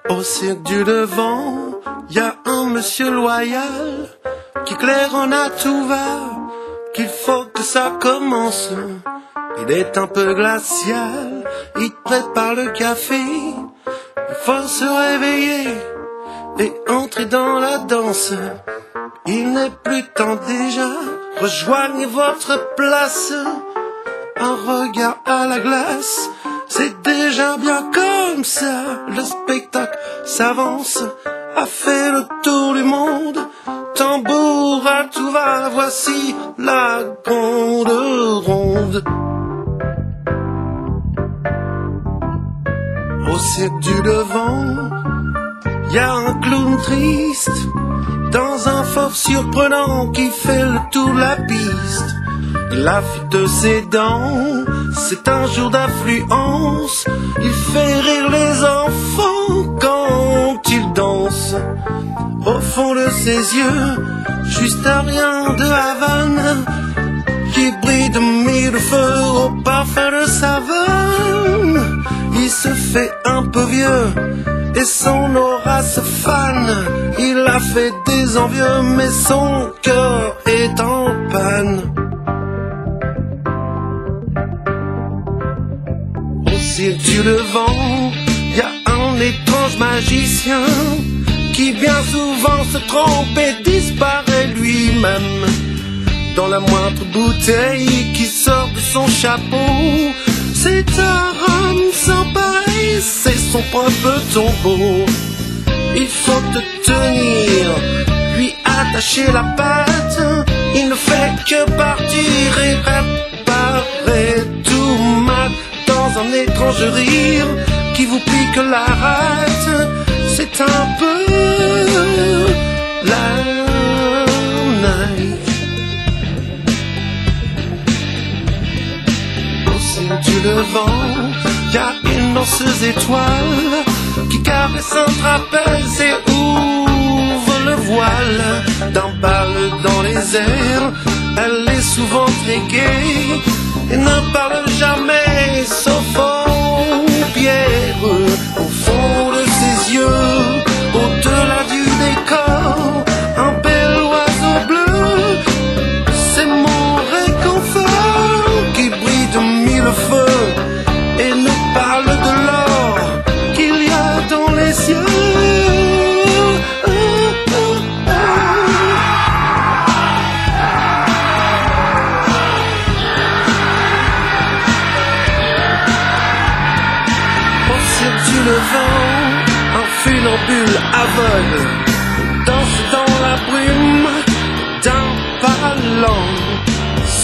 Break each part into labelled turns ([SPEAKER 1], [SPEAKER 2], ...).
[SPEAKER 1] Au cirque du devant, y a un monsieur loyal qui claironne à tout va qu'il faut que ça commence. Il est un peu glacial, il prépare le café. Il faut se réveiller et entrer dans la danse. Il n'est plus temps déjà, rejoignez votre place. Un regard à la glace, c'est déjà bien comme ça. Le spectacle s'avance, a fait le tour du monde. Tambour à tout va, voici la grande ronde. Au cirque du devant, y a un clown triste dans un fort surprenant qui fait le tour de la piste. Il affûte ses dents, c'est un jour d'affluence. Il fait rire les enfants quand il danse. Au fond de ses yeux, juste un rien de Havane qui brille de mille feux au parfum de savane. Il se fait un peu vieux et son aura se fane. Il a fait des envieux mais son cœur est en panne. Au cirque du devant, y a un étrange magicien qui bien souvent se trompe et disparaît lui-même. Dans la moindre bouteille qui sort de son chapeau, c'est un homme sans pareil, c'est son propre tombeau. Il faut te tenir, lui attacher la patte. Il ne fait que partir et réparer tout mal dans un étrange rire qui vous pique la rate. C'est un peu la night. Au cirque du devant, y a une danseuse étoile qui caresse un trapèze et ouvre le voile. D'un bal dans les airs, elle est souvent très gaie et ne parle jamais sauf aux pierres. Au fond de ses yeux, au-delà du décor, un bel oiseau bleu, c'est mon réconfort qui brille de mille feux et nous parle de l'or qu'il y a dans les cieux. Le vent, un funambule aveugle danse dans la brume d'un pas lent.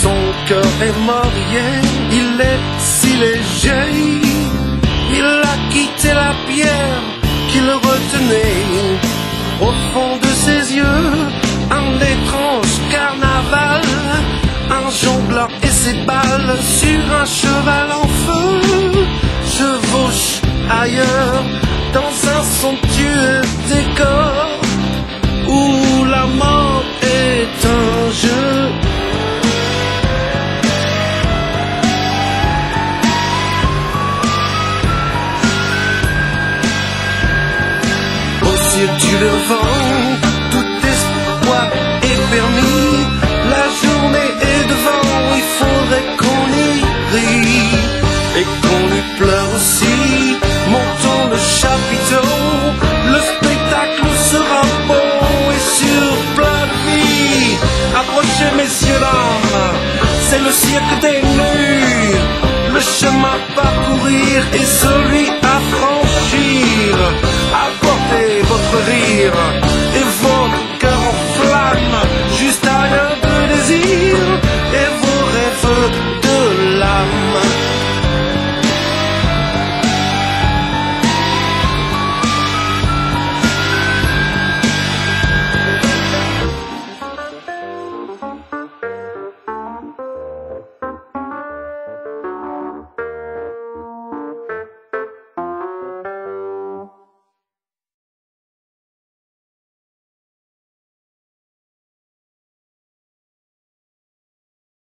[SPEAKER 1] Son cœur est mort hier, il est si léger. Il a quitté la pierre qui le retenait. Au fond de ses yeux, un étrange carnaval, un jongleur et ses balles sur un cheval en feu chevauche ailleurs dans un somptueux décor où la mort est un jeu. Au cirque du devant, tout espoir est permis. La journée est devant, il faudrait qu'on y rie et qu'on lui pleure aussi. Montons le chapiteau, le spectacle sera beau et sur plein de vie. Approchez messieurs dames, c'est le cirque des nus. Le chemin à parcourir et celui à franchir. Apportez votre rire